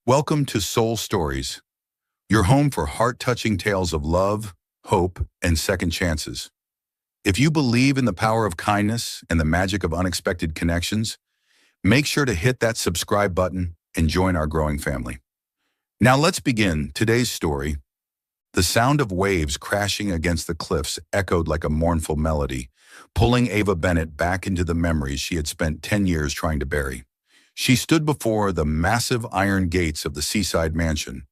Welcome to Soul Stories, your home for heart-touching tales of love, hope, and second chances. If you believe in the power of kindness and the magic of unexpected connections, make sure to hit that subscribe button and join our growing family. Now let's begin today's story. The sound of waves crashing against the cliffs echoed like a mournful melody, pulling Ava Bennett back into the memories she had spent 10 years trying to bury. She stood before the massive iron gates of the seaside mansion,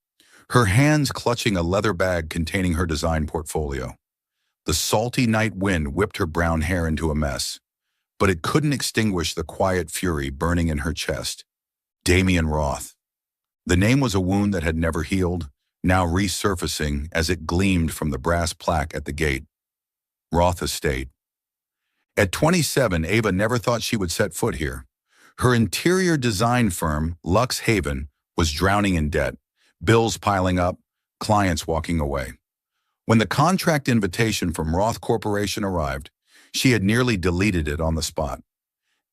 her hands clutching a leather bag containing her design portfolio. The salty night wind whipped her brown hair into a mess, but it couldn't extinguish the quiet fury burning in her chest. Damien Roth. The name was a wound that had never healed, now resurfacing as it gleamed from the brass plaque at the gate. Roth Estate. At 27, Ava never thought she would set foot here. Her interior design firm, Lux Haven, was drowning in debt, bills piling up, clients walking away. When the contract invitation from Roth Corporation arrived, she had nearly deleted it on the spot.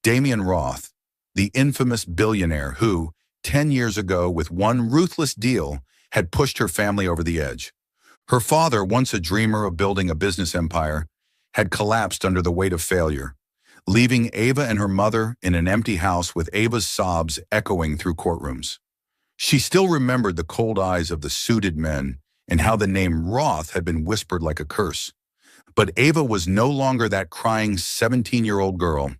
Damien Roth, the infamous billionaire who, 10 years ago, with one ruthless deal, had pushed her family over the edge. Her father, once a dreamer of building a business empire, had collapsed under the weight of failure, leaving Ava and her mother in an empty house with Ava's sobs echoing through courtrooms. She still remembered the cold eyes of the suited men and how the name Roth had been whispered like a curse. But Ava was no longer that crying 17-year-old girl.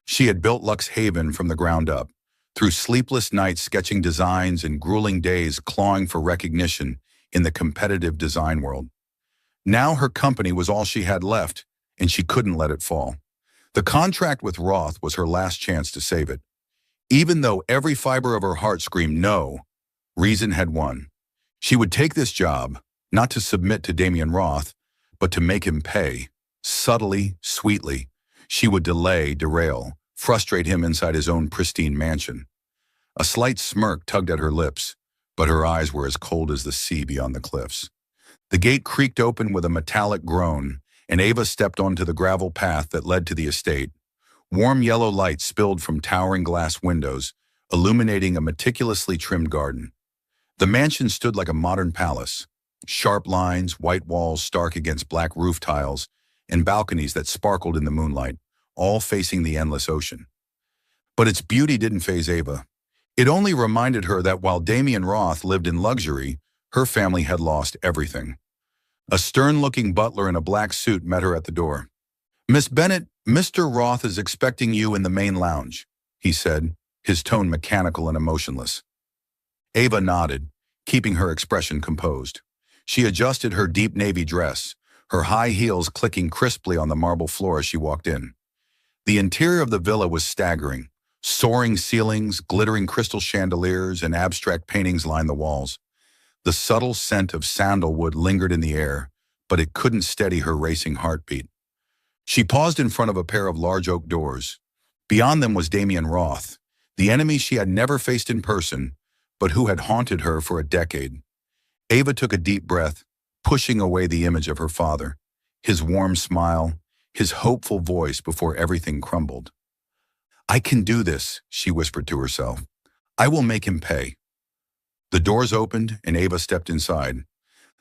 She had built Lux Haven from the ground up, through sleepless nights sketching designs and grueling days clawing for recognition in the competitive design world. Now her company was all she had left, and she couldn't let it fall. The contract with Roth was her last chance to save it. Even though every fiber of her heart screamed no, reason had won. She would take this job, not to submit to Damien Roth, but to make him pay. Subtly, sweetly, she would delay, derail, frustrate him inside his own pristine mansion. A slight smirk tugged at her lips, but her eyes were as cold as the sea beyond the cliffs. The gate creaked open with a metallic groan, and Ava stepped onto the gravel path that led to the estate. Warm yellow light spilled from towering glass windows, illuminating a meticulously trimmed garden. The mansion stood like a modern palace, sharp lines, white walls stark against black roof tiles, and balconies that sparkled in the moonlight, all facing the endless ocean. But its beauty didn't faze Ava. It only reminded her that while Damien Roth lived in luxury, her family had lost everything. A stern-looking butler in a black suit met her at the door. "Miss Bennett, Mr. Roth is expecting you in the main lounge," he said, his tone mechanical and emotionless. Ava nodded, keeping her expression composed. She adjusted her deep navy dress, her high heels clicking crisply on the marble floor as she walked in. The interior of the villa was staggering. Soaring ceilings, glittering crystal chandeliers, and abstract paintings lined the walls. The subtle scent of sandalwood lingered in the air, but it couldn't steady her racing heartbeat. She paused in front of a pair of large oak doors. Beyond them was Damien Roth, the enemy she had never faced in person, but who had haunted her for a decade. Ava took a deep breath, pushing away the image of her father, his warm smile, his hopeful voice before everything crumbled. "I can do this," she whispered to herself. "I will make him pay." The doors opened and Ava stepped inside.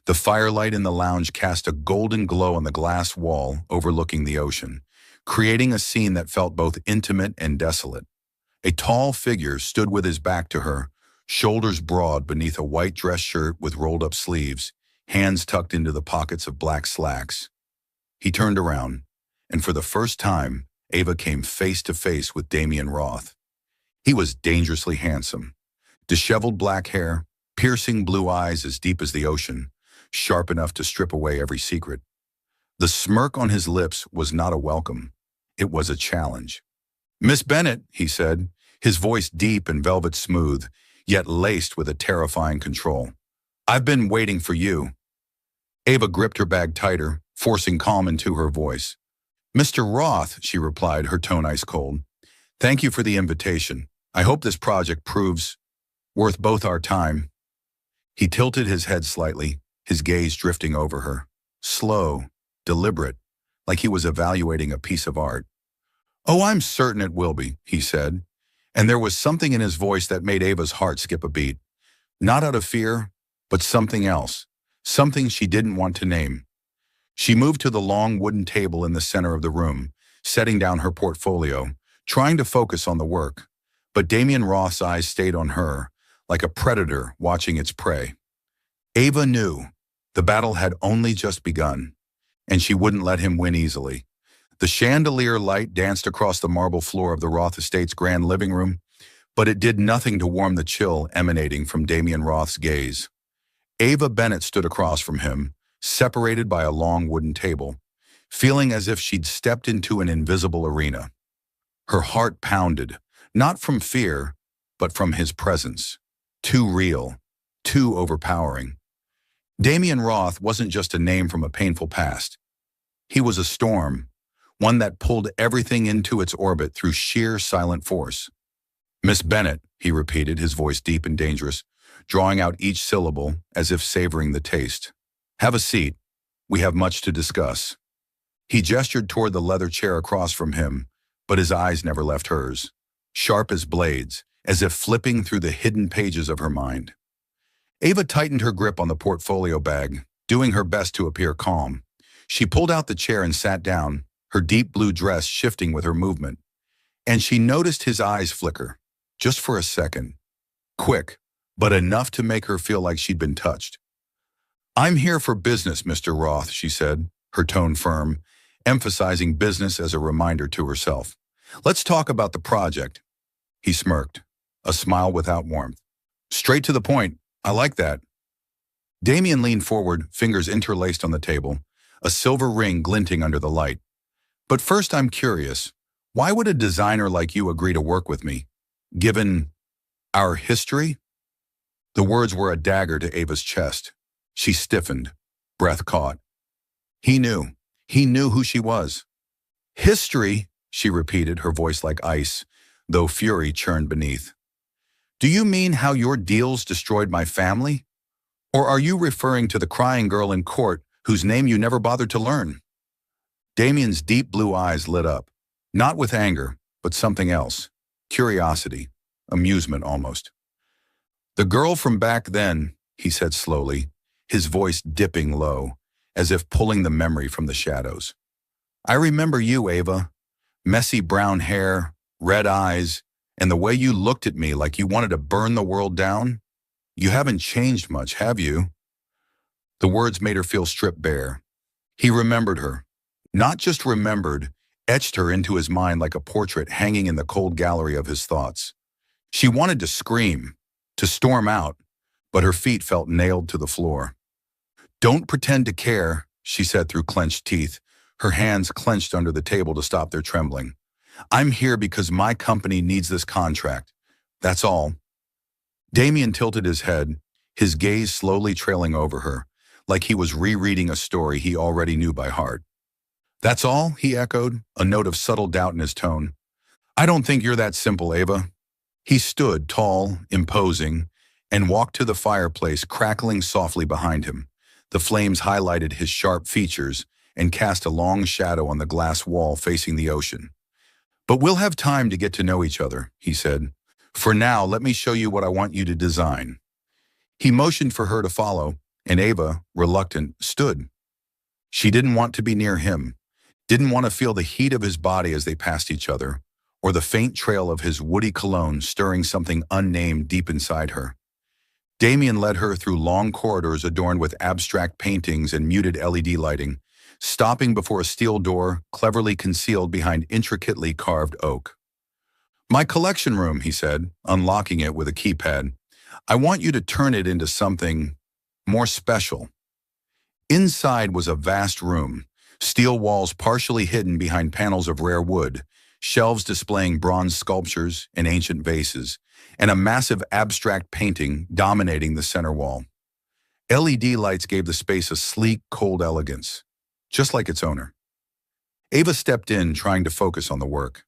The firelight in the lounge cast a golden glow on the glass wall overlooking the ocean, creating a scene that felt both intimate and desolate. A tall figure stood with his back to her, shoulders broad beneath a white dress shirt with rolled-up sleeves, hands tucked into the pockets of black slacks. He turned around, and for the first time, Ava came face to face with Damien Roth. He was dangerously handsome. Disheveled black hair, piercing blue eyes as deep as the ocean, sharp enough to strip away every secret. The smirk on his lips was not a welcome. It was a challenge. "Miss Bennett," he said, his voice deep and velvet smooth, yet laced with a terrifying control. "I've been waiting for you." Ava gripped her bag tighter, forcing calm into her voice. "Mr. Roth," she replied, her tone ice cold. "Thank you for the invitation. I hope this project proves worth both our time." He tilted his head slightly, his gaze drifting over her. Slow, deliberate, like he was evaluating a piece of art. "Oh, I'm certain it will be," he said, and there was something in his voice that made Ava's heart skip a beat. Not out of fear, but something else, something she didn't want to name. She moved to the long wooden table in the center of the room, setting down her portfolio, trying to focus on the work. But Damien Roth's eyes stayed on her, like a predator watching its prey. Ava knew the battle had only just begun, and she wouldn't let him win easily. The chandelier light danced across the marble floor of the Roth estate's grand living room, but it did nothing to warm the chill emanating from Damien Roth's gaze. Ava Bennett stood across from him, separated by a long wooden table, feeling as if she'd stepped into an invisible arena. Her heart pounded, not from fear, but from his presence. Too real, too overpowering. Damien Roth wasn't just a name from a painful past. He was a storm, one that pulled everything into its orbit through sheer silent force. "Miss Bennett," he repeated, his voice deep and dangerous, drawing out each syllable as if savoring the taste. "Have a seat. We have much to discuss." He gestured toward the leather chair across from him, but his eyes never left hers, sharp as blades, as if flipping through the hidden pages of her mind. Ava tightened her grip on the portfolio bag, doing her best to appear calm. She pulled out the chair and sat down, her deep blue dress shifting with her movement. And she noticed his eyes flicker, just for a second. Quick, but enough to make her feel like she'd been touched. "I'm here for business, Mr. Roth," she said, her tone firm, emphasizing business as a reminder to herself. "Let's talk about the project." He smirked, a smile without warmth. "Straight to the point. I like that." Damien leaned forward, fingers interlaced on the table, a silver ring glinting under the light. "But first I'm curious, why would a designer like you agree to work with me, given our history?" The words were a dagger to Ava's chest. She stiffened, breath caught. He knew who she was. "History," she repeated, her voice like ice, though fury churned beneath. "Do you mean how your deals destroyed my family? Or are you referring to the crying girl in court whose name you never bothered to learn?" Damien's deep blue eyes lit up, not with anger, but something else. Curiosity, amusement almost. "The girl from back then," he said slowly, his voice dipping low, as if pulling the memory from the shadows. "I remember you, Ava. Messy brown hair, red eyes, and the way you looked at me like you wanted to burn the world down. You haven't changed much, have you?" The words made her feel stripped bare. He remembered her. Not just remembered, etched her into his mind like a portrait hanging in the cold gallery of his thoughts. She wanted to scream, to storm out, but her feet felt nailed to the floor. "Don't pretend to care," she said through clenched teeth, her hands clenched under the table to stop their trembling. "I'm here because my company needs this contract. That's all." Damien tilted his head, his gaze slowly trailing over her, like he was rereading a story he already knew by heart. "That's all?" he echoed, a note of subtle doubt in his tone. "I don't think you're that simple, Ava." He stood, tall, imposing, and walked to the fireplace, crackling softly behind him. The flames highlighted his sharp features and cast a long shadow on the glass wall facing the ocean. "But we'll have time to get to know each other," he said. "For now, let me show you what I want you to design." He motioned for her to follow, and Ava, reluctant, stood. She didn't want to be near him, didn't want to feel the heat of his body as they passed each other, or the faint trail of his woody cologne stirring something unnamed deep inside her. Damien led her through long corridors adorned with abstract paintings and muted LED lighting, stopping before a steel door cleverly concealed behind intricately carved oak. "My collection room," he said, unlocking it with a keypad. "I want you to turn it into something more special." Inside was a vast room, steel walls partially hidden behind panels of rare wood, shelves displaying bronze sculptures and ancient vases, and a massive abstract painting dominating the center wall. LED lights gave the space a sleek, cold elegance, just like its owner. Ava stepped in, trying to focus on the work.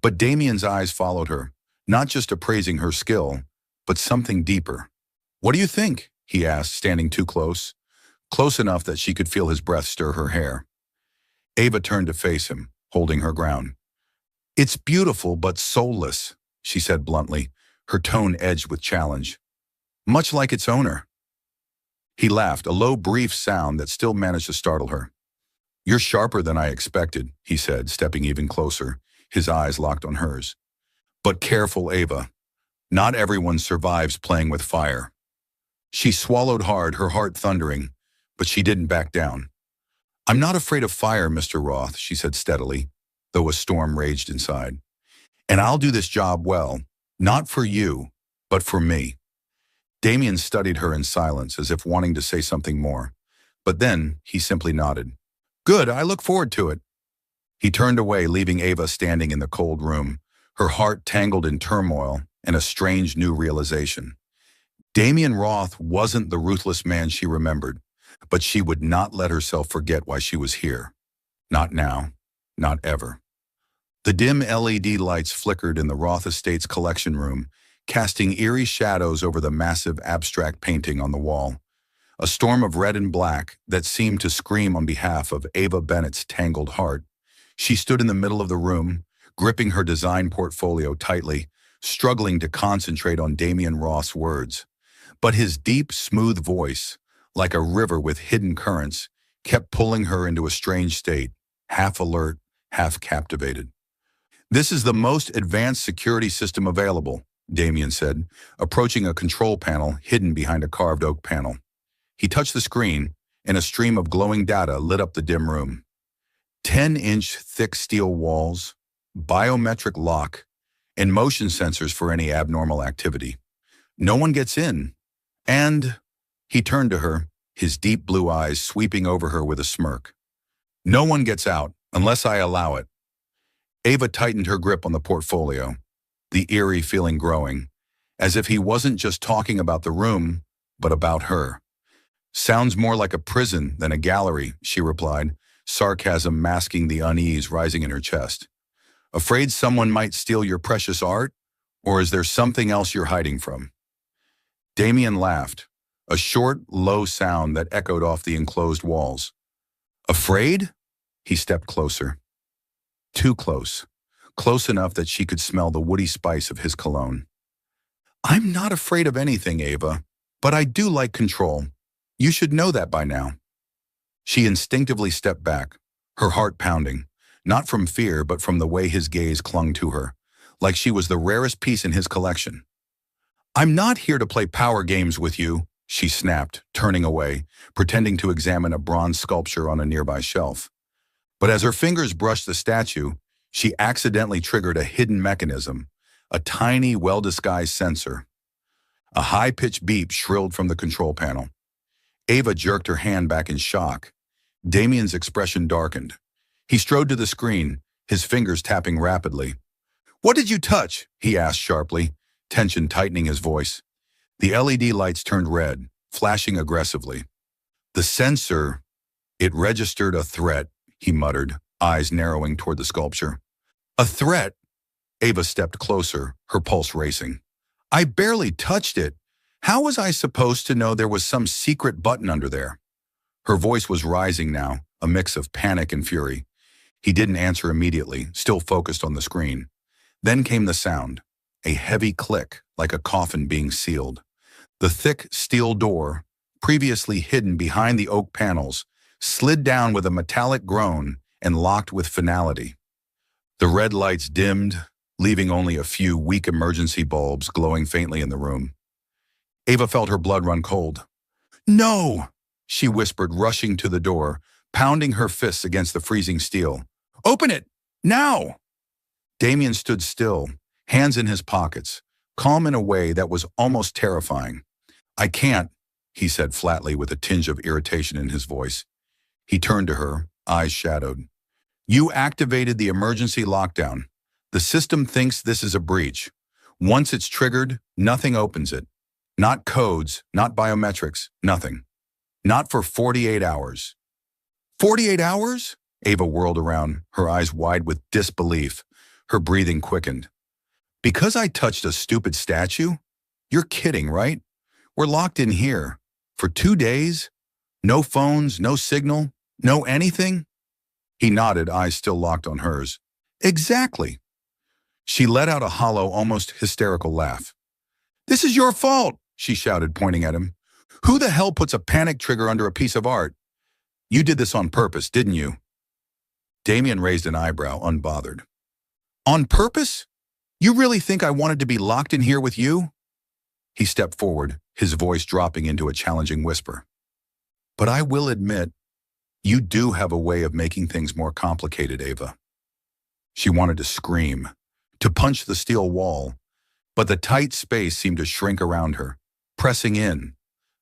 But Damien's eyes followed her, not just appraising her skill, but something deeper. "What do you think?" he asked, standing too close, close enough that she could feel his breath stir her hair. Ava turned to face him, holding her ground. "It's beautiful but soulless," she said bluntly, her tone edged with challenge. much like its owner. He laughed, a low, brief sound that still managed to startle her. You're sharper than I expected, he said, stepping even closer, his eyes locked on hers. But careful, Ava. Not everyone survives playing with fire. She swallowed hard, her heart thundering, but she didn't back down. I'm not afraid of fire, Mr. Roth, she said steadily, though a storm raged inside. And I'll do this job well, not for you, but for me. Damien studied her in silence, as if wanting to say something more. But then he simply nodded. Good, I look forward to it. He turned away, leaving Ava standing in the cold room, her heart tangled in turmoil and a strange new realization. Damien Roth wasn't the ruthless man she remembered, but she would not let herself forget why she was here. Not now, not ever. The dim LED lights flickered in the Roth Estate's collection room, casting eerie shadows over the massive abstract painting on the wall. A storm of red and black that seemed to scream on behalf of Ava Bennett's tangled heart. She stood in the middle of the room, gripping her design portfolio tightly, struggling to concentrate on Damien Roth's words. But his deep, smooth voice, like a river with hidden currents, kept pulling her into a strange state, half alert, half captivated. This is the most advanced security system available, Damien said, approaching a control panel hidden behind a carved oak panel. He touched the screen, and a stream of glowing data lit up the dim room. 10-inch thick steel walls, biometric lock, and motion sensors for any abnormal activity. No one gets in. And he turned to her, his deep blue eyes sweeping over her with a smirk. No one gets out unless I allow it. Ava tightened her grip on the portfolio, the eerie feeling growing, as if he wasn't just talking about the room, but about her. Sounds more like a prison than a gallery, she replied, sarcasm masking the unease rising in her chest. Afraid someone might steal your precious art? Or is there something else you're hiding from? Damien laughed, a short, low sound that echoed off the enclosed walls. Afraid? He stepped closer. Too close. Close enough that she could smell the woody spice of his cologne. I'm not afraid of anything, Ava, but I do like control. You should know that by now. She instinctively stepped back, her heart pounding, not from fear but from the way his gaze clung to her, like she was the rarest piece in his collection. I'm not here to play power games with you, she snapped, turning away, pretending to examine a bronze sculpture on a nearby shelf. But as her fingers brushed the statue, she accidentally triggered a hidden mechanism, a tiny, well-disguised sensor. A high-pitched beep shrilled from the control panel. Ava jerked her hand back in shock. Damien's expression darkened. He strode to the screen, his fingers tapping rapidly. What did you touch? He asked sharply, tension tightening his voice. The LED lights turned red, flashing aggressively. The sensor, it registered a threat, he muttered, eyes narrowing toward the sculpture. A threat? Ava stepped closer, her pulse racing. I barely touched it. How was I supposed to know there was some secret button under there? Her voice was rising now, a mix of panic and fury. He didn't answer immediately, still focused on the screen. Then came the sound, a heavy click, like a coffin being sealed. The thick steel door, previously hidden behind the oak panels, slid down with a metallic groan and locked with finality. The red lights dimmed, leaving only a few weak emergency bulbs glowing faintly in the room. Ava felt her blood run cold. No, she whispered, rushing to the door, pounding her fists against the freezing steel. Open it, now! Damien stood still, hands in his pockets, calm in a way that was almost terrifying. I can't, he said flatly with a tinge of irritation in his voice. He turned to her, eyes shadowed. You activated the emergency lockdown. The system thinks this is a breach. Once it's triggered, nothing opens it. Not codes, not biometrics, nothing. Not for 48 hours. 48 hours? Ava whirled around, her eyes wide with disbelief. Her breathing quickened. Because I touched a stupid statue? You're kidding, right? We're locked in here. For 2 days? No phones, no signal, no anything? He nodded, eyes still locked on hers. Exactly. She let out a hollow, almost hysterical laugh. This is your fault, she shouted, pointing at him. Who the hell puts a panic trigger under a piece of art? You did this on purpose, didn't you? Damien raised an eyebrow, unbothered. On purpose? You really think I wanted to be locked in here with you? He stepped forward, his voice dropping into a challenging whisper. But I will admit, you do have a way of making things more complicated, Ava. She wanted to scream, to punch the steel wall, but the tight space seemed to shrink around her, pressing in.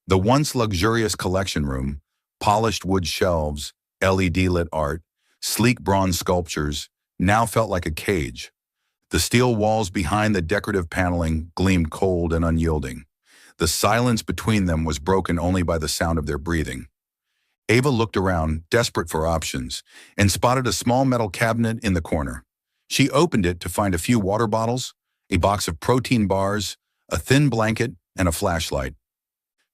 The once luxurious collection room, polished wood shelves, LED-lit art, sleek bronze sculptures, now felt like a cage. The steel walls behind the decorative paneling gleamed cold and unyielding. The silence between them was broken only by the sound of their breathing. Ava looked around, desperate for options, and spotted a small metal cabinet in the corner. She opened it to find a few water bottles, a box of protein bars, a thin blanket, and a flashlight.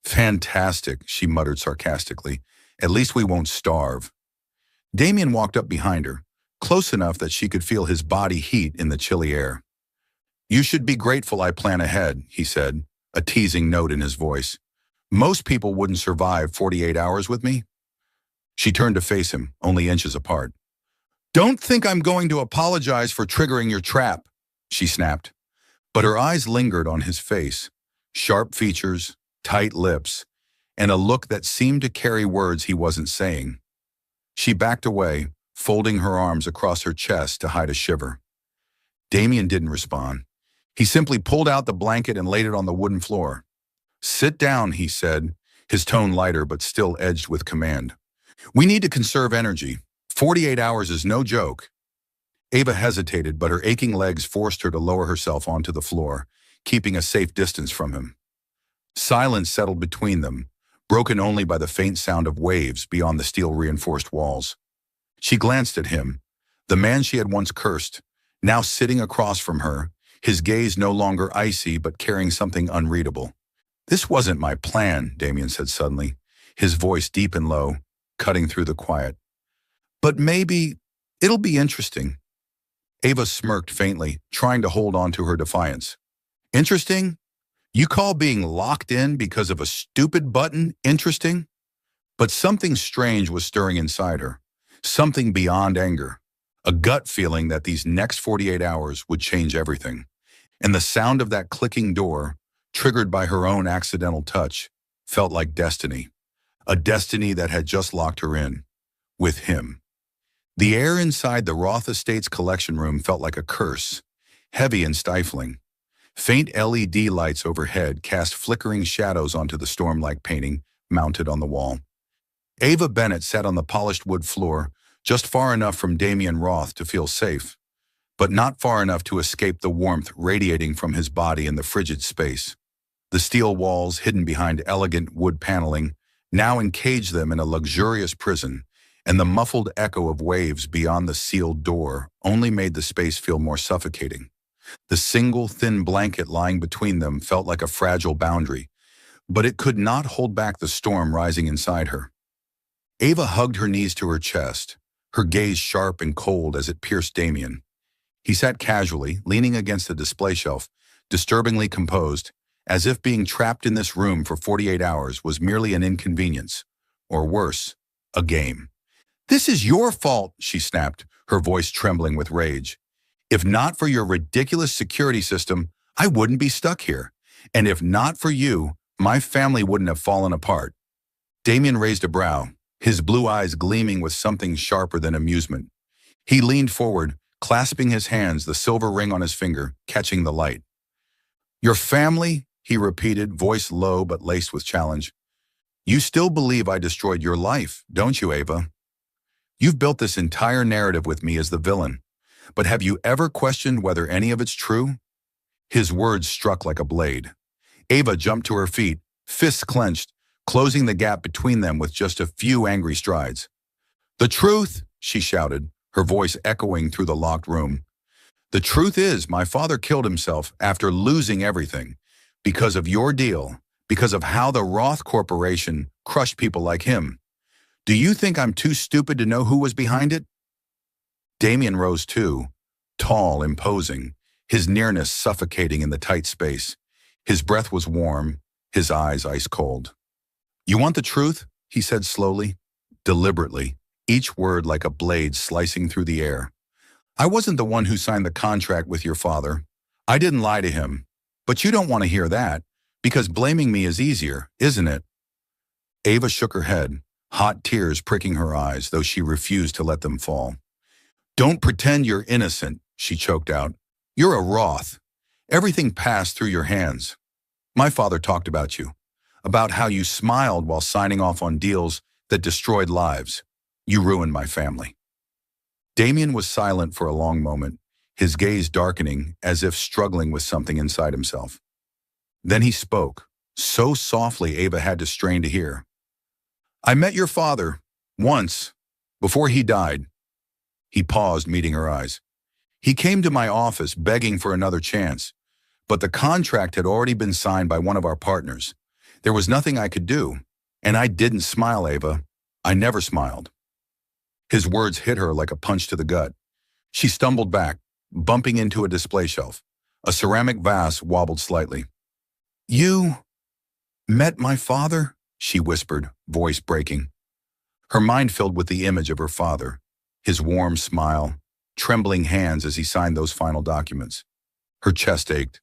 Fantastic, she muttered sarcastically. At least we won't starve. Damien walked up behind her, close enough that she could feel his body heat in the chilly air. You should be grateful I plan ahead, he said, a teasing note in his voice. Most people wouldn't survive 48 hours with me. She turned to face him, only inches apart. Don't think I'm going to apologize for triggering your trap, she snapped. But her eyes lingered on his face, sharp features, tight lips, and a look that seemed to carry words he wasn't saying. She backed away, folding her arms across her chest to hide a shiver. Damien didn't respond. He simply pulled out the blanket and laid it on the wooden floor. Sit down, he said, his tone lighter but still edged with command. We need to conserve energy. 48 hours is no joke. Ava hesitated, but her aching legs forced her to lower herself onto the floor, keeping a safe distance from him. Silence settled between them, broken only by the faint sound of waves beyond the steel-reinforced walls. She glanced at him, the man she had once cursed, now sitting across from her, his gaze no longer icy but carrying something unreadable. This wasn't my plan, Damien said suddenly, his voice deep and low, cutting through the quiet. But maybe it'll be interesting. Ava smirked faintly, trying to hold on to her defiance. Interesting? You call being locked in because of a stupid button interesting? But something strange was stirring inside her, something beyond anger, a gut feeling that these next 48 hours would change everything. And the sound of that clicking door, triggered by her own accidental touch, felt like destiny, a destiny that had just locked her in, with him. The air inside the Roth Estates collection room felt like a curse, heavy and stifling. Faint LED lights overhead cast flickering shadows onto the storm-like painting mounted on the wall. Ava Bennett sat on the polished wood floor, just far enough from Damien Roth to feel safe, but not far enough to escape the warmth radiating from his body in the frigid space. The steel walls, hidden behind elegant wood paneling, now encaged them in a luxurious prison, and the muffled echo of waves beyond the sealed door only made the space feel more suffocating. The single thin blanket lying between them felt like a fragile boundary, but it could not hold back the storm rising inside her. Ava hugged her knees to her chest, her gaze sharp and cold as it pierced Damien. He sat casually, leaning against the display shelf, disturbingly composed, as if being trapped in this room for 48 hours was merely an inconvenience, or worse, a game. This is your fault, she snapped, her voice trembling with rage. If not for your ridiculous security system, I wouldn't be stuck here. And if not for you, my family wouldn't have fallen apart. Damien raised a brow, his blue eyes gleaming with something sharper than amusement. He leaned forward, clasping his hands, the silver ring on his finger, catching the light. Your family, he repeated, voice low but laced with challenge. You still believe I destroyed your life, don't you, Ava? You've built this entire narrative with me as the villain, but have you ever questioned whether any of it's true? His words struck like a blade. Ava jumped to her feet, fists clenched, closing the gap between them with just a few angry strides. The truth, she shouted, her voice echoing through the locked room. The truth is, my father killed himself after losing everything, because of your deal, because of how the Roth Corporation crushed people like him. Do you think I'm too stupid to know who was behind it? Damien rose too, tall, imposing, his nearness suffocating in the tight space. His breath was warm, his eyes ice cold. You want the truth? He said slowly, deliberately, each word like a blade slicing through the air. I wasn't the one who signed the contract with your father. I didn't lie to him. But you don't want to hear that, because blaming me is easier, isn't it? Ava shook her head, hot tears pricking her eyes, though she refused to let them fall. Don't pretend you're innocent, she choked out. You're a Roth. Everything passed through your hands. My father talked about you, about how you smiled while signing off on deals that destroyed lives. You ruined my family. Damien was silent for a long moment, his gaze darkening as if struggling with something inside himself. Then he spoke, so softly Ava had to strain to hear. I met your father, once, before he died. He paused, meeting her eyes. He came to my office begging for another chance, but the contract had already been signed by one of our partners. There was nothing I could do, and I didn't smile, Ava. I never smiled. His words hit her like a punch to the gut. She stumbled back, bumping into a display shelf. A ceramic vase wobbled slightly. You met my father? She whispered, voice breaking. Her mind filled with the image of her father, his warm smile, trembling hands as he signed those final documents. Her chest ached.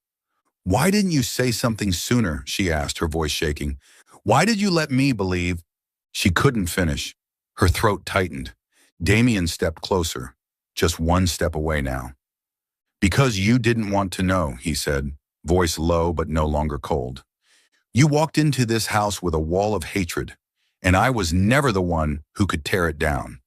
Why didn't you say something sooner? She asked, her voice shaking. Why did you let me believe? She couldn't finish. Her throat tightened. Damien stepped closer, just one step away now. Because you didn't want to know, he said, voice low but no longer cold. You walked into this house with a wall of hatred, and I was never the one who could tear it down.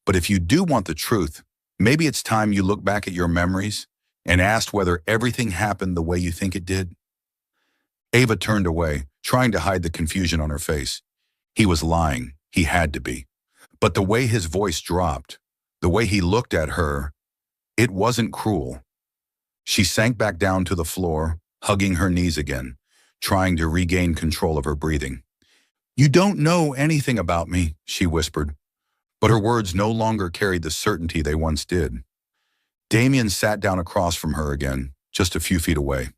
But if you do want the truth, maybe it's time you look back at your memories and asked whether everything happened the way you think it did. Ava turned away, trying to hide the confusion on her face. He was lying. He had to be. But the way his voice dropped, the way he looked at her, it wasn't cruel. She sank back down to the floor, hugging her knees again, trying to regain control of her breathing. You don't know anything about me, she whispered, but her words no longer carried the certainty they once did. Damien sat down across from her again, just a few feet away.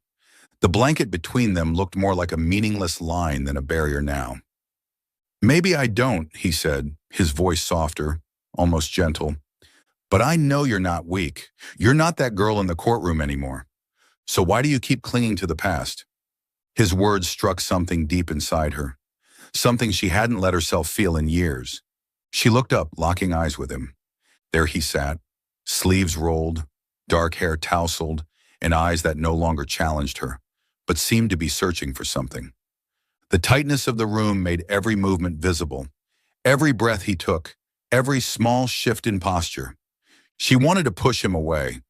The blanket between them looked more like a meaningless line than a barrier now. Maybe I don't, he said, his voice softer, almost gentle. But I know you're not weak. You're not that girl in the courtroom anymore. So why do you keep clinging to the past? His words struck something deep inside her, something she hadn't let herself feel in years. She looked up, locking eyes with him. There he sat, sleeves rolled, dark hair tousled, and eyes that no longer challenged her, but seemed to be searching for something. The tightness of the room made every movement visible, every breath he took, every small shift in posture. She wanted to push him away,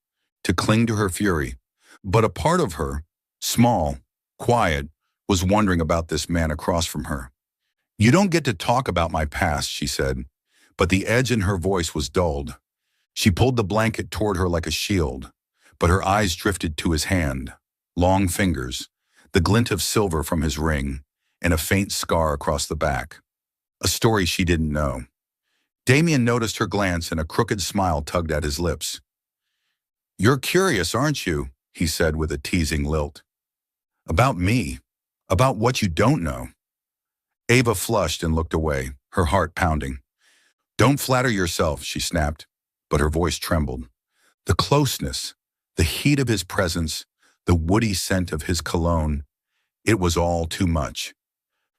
to cling to her fury, but a part of her, small, quiet, was wondering about this man across from her. You don't get to talk about my past, she said, but the edge in her voice was dulled. She pulled the blanket toward her like a shield, but her eyes drifted to his hand, long fingers, the glint of silver from his ring, and a faint scar across the back. A story she didn't know. Damien noticed her glance and a crooked smile tugged at his lips. You're curious, aren't you? He said with a teasing lilt. About me, about what you don't know. Ava flushed and looked away, her heart pounding. Don't flatter yourself, she snapped, but her voice trembled. The closeness, the heat of his presence, the woody scent of his cologne, it was all too much.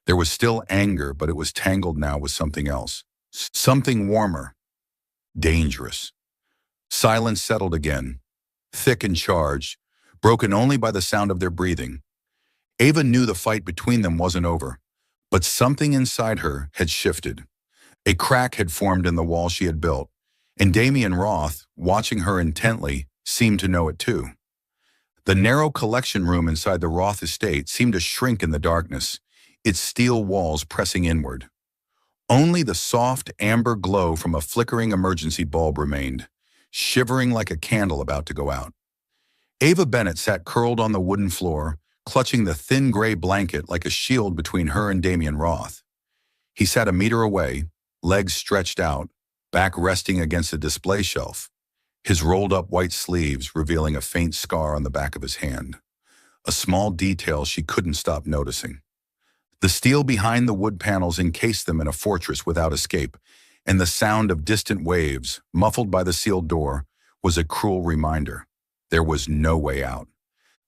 There was still anger, but it was tangled now with something else, something warmer, dangerous. Silence settled again, thick and charged, broken only by the sound of their breathing. Ava knew the fight between them wasn't over, but something inside her had shifted. A crack had formed in the wall she had built, and Damien Roth, watching her intently, seemed to know it too. The narrow collection room inside the Roth estate seemed to shrink in the darkness, its steel walls pressing inward. Only the soft amber glow from a flickering emergency bulb remained, shivering like a candle about to go out. Ava Bennett sat curled on the wooden floor, clutching the thin gray blanket like a shield between her and Damien Roth. He sat a meter away, legs stretched out, back resting against a display shelf, his rolled-up white sleeves revealing a faint scar on the back of his hand, a small detail she couldn't stop noticing. The steel behind the wood panels encased them in a fortress without escape, and the sound of distant waves, muffled by the sealed door, was a cruel reminder. There was no way out.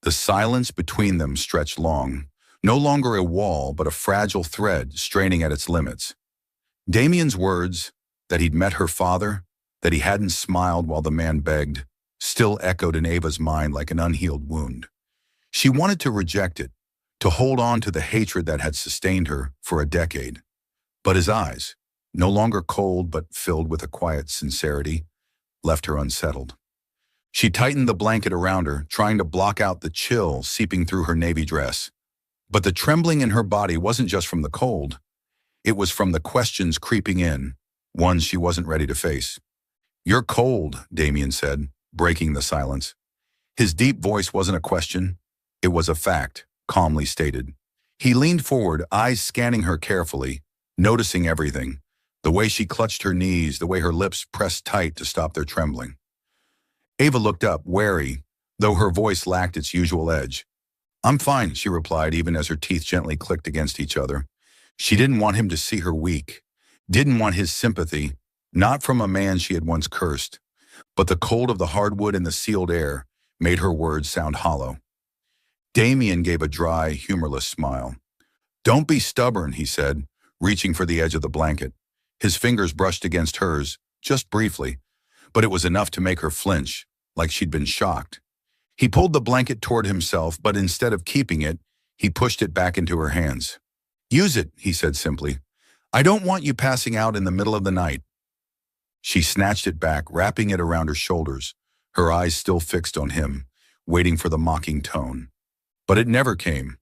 The silence between them stretched long, no longer a wall but a fragile thread straining at its limits. Damien's words, that he'd met her father, that he hadn't smiled while the man begged, still echoed in Ava's mind like an unhealed wound. She wanted to reject it, to hold on to the hatred that had sustained her for a decade. But his eyes, no longer cold but filled with a quiet sincerity, left her unsettled. She tightened the blanket around her, trying to block out the chill seeping through her navy dress. But the trembling in her body wasn't just from the cold. It was from the questions creeping in, ones she wasn't ready to face. "You're cold," Damien said, breaking the silence. His deep voice wasn't a question. It was a fact, calmly stated. He leaned forward, eyes scanning her carefully, noticing everything, the way she clutched her knees, the way her lips pressed tight to stop their trembling. Ava looked up, wary, though her voice lacked its usual edge. "I'm fine," she replied, even as her teeth gently clicked against each other. She didn't want him to see her weak, didn't want his sympathy, not from a man she had once cursed, but the cold of the hardwood and the sealed air made her words sound hollow. Damien gave a dry, humorless smile. "Don't be stubborn," he said, reaching for the edge of the blanket. His fingers brushed against hers, just briefly, but it was enough to make her flinch, like she'd been shocked. He pulled the blanket toward himself, but instead of keeping it, he pushed it back into her hands. "Use it," he said simply. "I don't want you passing out in the middle of the night." She snatched it back, wrapping it around her shoulders, her eyes still fixed on him, waiting for the mocking tone. But it never came,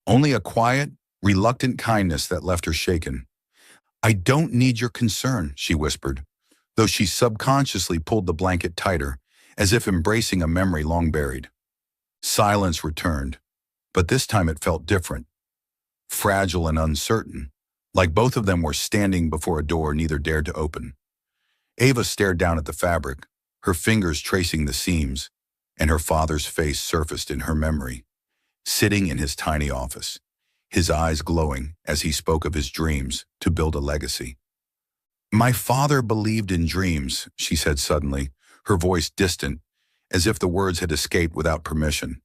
only a quiet, reluctant kindness that left her shaken. "I don't need your concern," she whispered, though she subconsciously pulled the blanket tighter, as if embracing a memory long buried. Silence returned, but this time it felt different, fragile and uncertain, like both of them were standing before a door neither dared to open. Ava stared down at the fabric, her fingers tracing the seams, and her father's face surfaced in her memory, sitting in his tiny office, his eyes glowing as he spoke of his dreams to build a legacy. "My father believed in dreams," she said suddenly, her voice distant, as if the words had escaped without permission.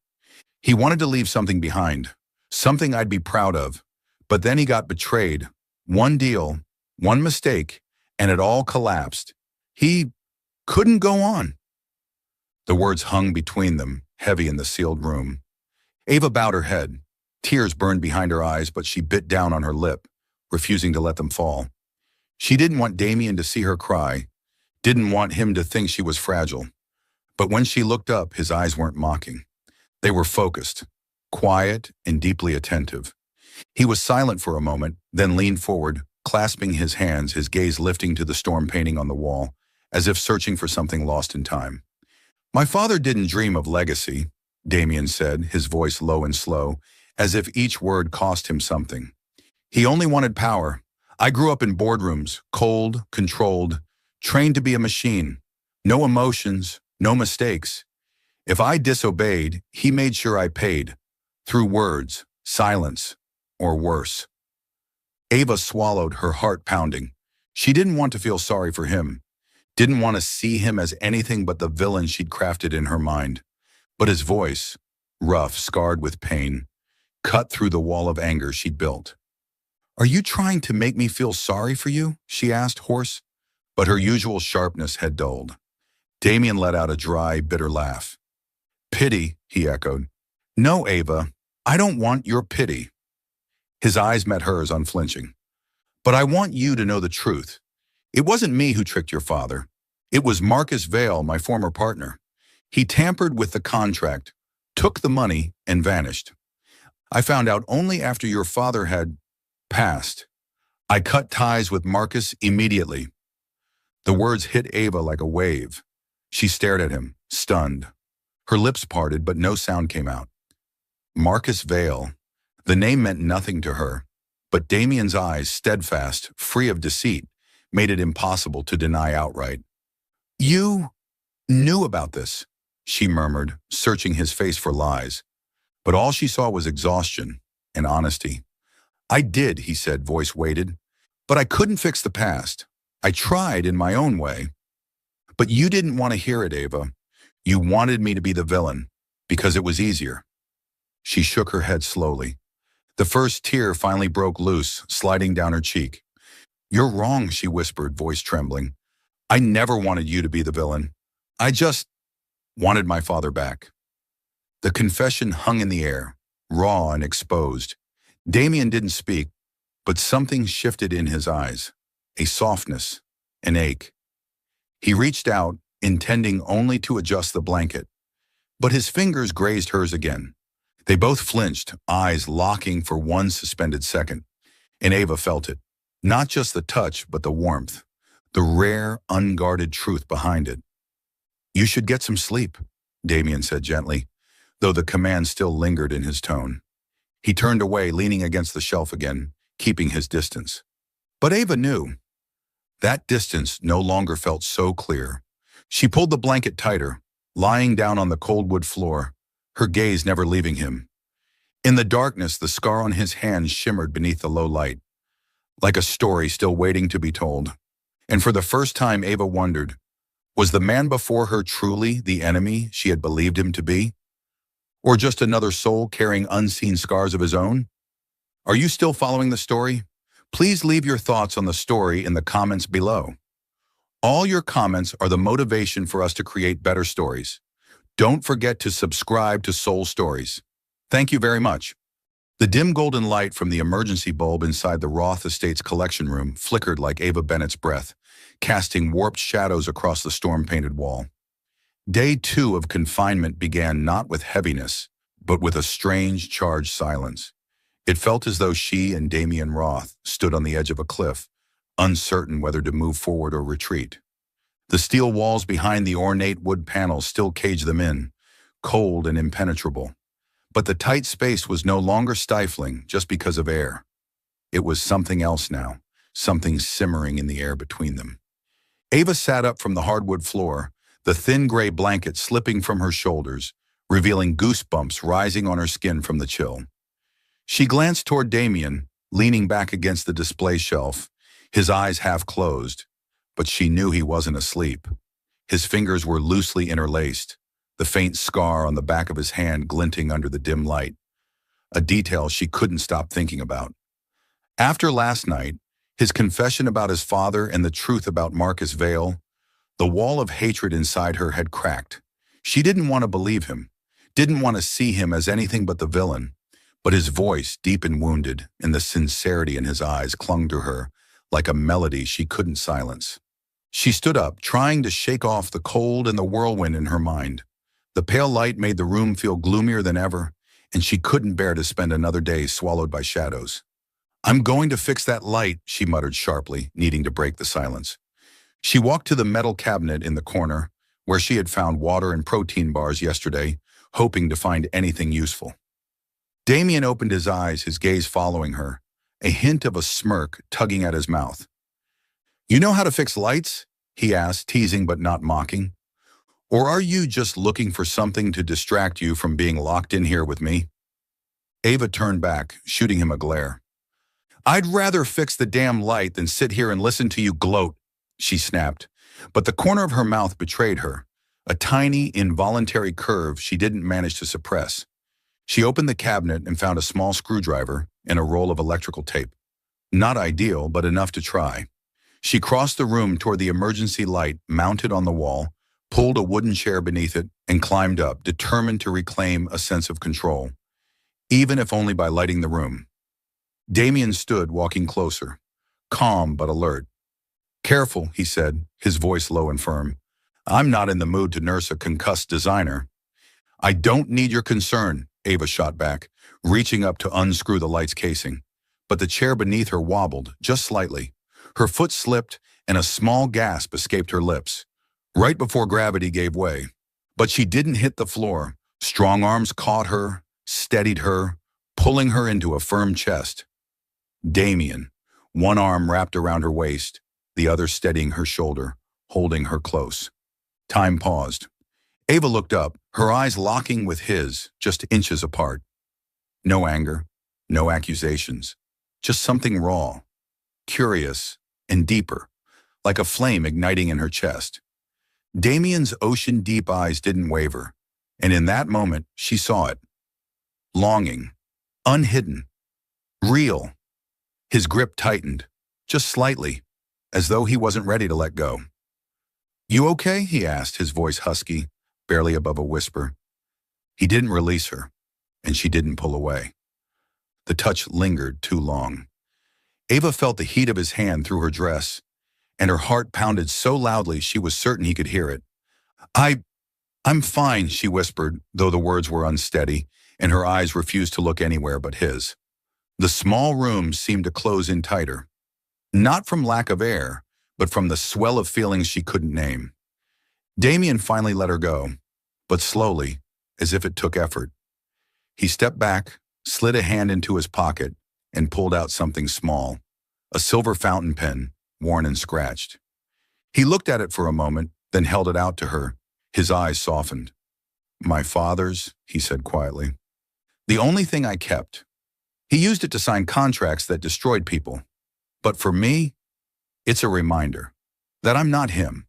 "He wanted to leave something behind, something I'd be proud of, but then he got betrayed. One deal, one mistake, and it all collapsed. He couldn't go on." The words hung between them, heavy in the sealed room. Ava bowed her head. Tears burned behind her eyes, but she bit down on her lip, refusing to let them fall. She didn't want Damien to see her cry, didn't want him to think she was fragile. But when she looked up, his eyes weren't mocking. They were focused, quiet, and deeply attentive. He was silent for a moment, then leaned forward, clasping his hands, his gaze lifting to the storm painting on the wall, as if searching for something lost in time. "My father didn't dream of legacy," Damien said, his voice low and slow, as if each word cost him something. "He only wanted power. I grew up in boardrooms, cold, controlled, trained to be a machine. No emotions, no mistakes. If I disobeyed, he made sure I paid, through words, silence, or worse." Ava swallowed, her heart pounding. She didn't want to feel sorry for him, didn't want to see him as anything but the villain she'd crafted in her mind. But his voice, rough, scarred with pain, cut through the wall of anger she'd built. "Are you trying to make me feel sorry for you?" she asked, hoarse, but her usual sharpness had dulled. Damien let out a dry, bitter laugh. "Pity," he echoed. "No, Ava, I don't want your pity." His eyes met hers, unflinching. "But I want you to know the truth. It wasn't me who tricked your father. It was Marcus Vale, my former partner. He tampered with the contract, took the money, and vanished. I found out only after your father had passed. I cut ties with Marcus immediately." The words hit Ava like a wave. She stared at him, stunned. Her lips parted, but no sound came out. Marcus Vale. The name meant nothing to her, but Damien's eyes, steadfast, free of deceit, made it impossible to deny outright. "You knew about this," she murmured, searching his face for lies. But all she saw was exhaustion and honesty. I did, he said, voice weighted. But I couldn't fix the past. I tried in my own way. But you didn't want to hear it, Ava. You wanted me to be the villain, because it was easier. She shook her head slowly. The first tear finally broke loose, sliding down her cheek. You're wrong, she whispered, voice trembling. I never wanted you to be the villain. I just wanted my father back. The confession hung in the air, raw and exposed. Damien didn't speak, but something shifted in his eyes, a softness, an ache. He reached out, intending only to adjust the blanket, but his fingers grazed hers again. They both flinched, eyes locking for one suspended second, and Ava felt it. Not just the touch, but the warmth, the rare, unguarded truth behind it. You should get some sleep, Damien said gently, though the command still lingered in his tone. He turned away, leaning against the shelf again, keeping his distance. But Ava knew. That distance no longer felt so clear. She pulled the blanket tighter, lying down on the cold wood floor, her gaze never leaving him. In the darkness, the scar on his hand shimmered beneath the low light, like a story still waiting to be told. And for the first time, Ava wondered, was the man before her truly the enemy she had believed him to be? Or just another soul carrying unseen scars of his own? Are you still following the story? Please leave your thoughts on the story in the comments below. All your comments are the motivation for us to create better stories. Don't forget to subscribe to Soul Stories. Thank you very much. The dim golden light from the emergency bulb inside the Roth Estates collection room flickered like Ava Bennett's breath, casting warped shadows across the storm-painted wall. Day 2 of confinement began not with heaviness, but with a strange, charged silence. It felt as though she and Damien Roth stood on the edge of a cliff, uncertain whether to move forward or retreat. The steel walls behind the ornate wood panels still caged them in, cold and impenetrable. But the tight space was no longer stifling just because of air. It was something else now, something simmering in the air between them. Ava sat up from the hardwood floor, the thin gray blanket slipping from her shoulders, revealing goosebumps rising on her skin from the chill. She glanced toward Damien, leaning back against the display shelf, his eyes half closed, but she knew he wasn't asleep. His fingers were loosely interlaced, the faint scar on the back of his hand glinting under the dim light, a detail she couldn't stop thinking about. After last night, his confession about his father and the truth about Marcus Vale, the wall of hatred inside her had cracked. She didn't want to believe him, didn't want to see him as anything but the villain, but his voice, deep and wounded, and the sincerity in his eyes clung to her like a melody she couldn't silence. She stood up, trying to shake off the cold and the whirlwind in her mind. The pale light made the room feel gloomier than ever, and she couldn't bear to spend another day swallowed by shadows. I'm going to fix that light, she muttered sharply, needing to break the silence. She walked to the metal cabinet in the corner, where she had found water and protein bars yesterday, hoping to find anything useful. Damien opened his eyes, his gaze following her, a hint of a smirk tugging at his mouth. You know how to fix lights? He asked, teasing but not mocking. Or are you just looking for something to distract you from being locked in here with me? Ava turned back, shooting him a glare. I'd rather fix the damn light than sit here and listen to you gloat, she snapped, but the corner of her mouth betrayed her, a tiny, involuntary curve she didn't manage to suppress. She opened the cabinet and found a small screwdriver and a roll of electrical tape. Not ideal, but enough to try. She crossed the room toward the emergency light mounted on the wall, pulled a wooden chair beneath it, and climbed up, determined to reclaim a sense of control, even if only by lighting the room. Damien stood, walking closer, calm but alert. Careful, he said, his voice low and firm. I'm not in the mood to nurse a concussed designer. I don't need your concern, Ava shot back, reaching up to unscrew the light's casing. But the chair beneath her wobbled, just slightly. Her foot slipped, and a small gasp escaped her lips, right before gravity gave way. But she didn't hit the floor. Strong arms caught her, steadied her, pulling her into a firm chest. Damien, one arm wrapped around her waist, the other steadying her shoulder, holding her close. Time paused. Ava looked up, her eyes locking with his, just inches apart. No anger, no accusations, just something raw, curious, and deeper, like a flame igniting in her chest. Damien's ocean-deep eyes didn't waver, and in that moment, she saw it. Longing, unhidden, real. His grip tightened, just slightly, as though he wasn't ready to let go. "You okay?" he asked, his voice husky, barely above a whisper. He didn't release her, and she didn't pull away. The touch lingered too long. Ava felt the heat of his hand through her dress, and her heart pounded so loudly she was certain he could hear it. I'm fine," she whispered, though the words were unsteady, and her eyes refused to look anywhere but his. The small room seemed to close in tighter, not from lack of air, but from the swell of feelings she couldn't name. Damien finally let her go, but slowly, as if it took effort. He stepped back, slid a hand into his pocket, and pulled out something small, a silver fountain pen, worn and scratched. He looked at it for a moment, then held it out to her. His eyes softened. "My father's," he said quietly. "The only thing I kept. He used it to sign contracts that destroyed people. But for me, it's a reminder that I'm not him."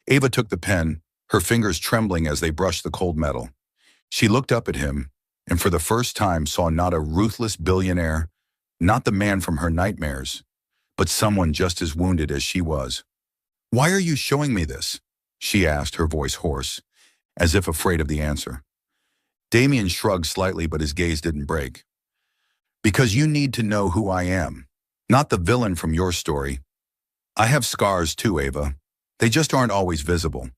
Ava took the pen, her fingers trembling as they brushed the cold metal. She looked up at him, and for the first time saw not a ruthless billionaire, not the man from her nightmares, but someone just as wounded as she was. "Why are you showing me this?" she asked, her voice hoarse, as if afraid of the answer. Damien shrugged slightly, but his gaze didn't break. "Because you need to know who I am, not the villain from your story. I have scars too, Ava. They just aren't always visible."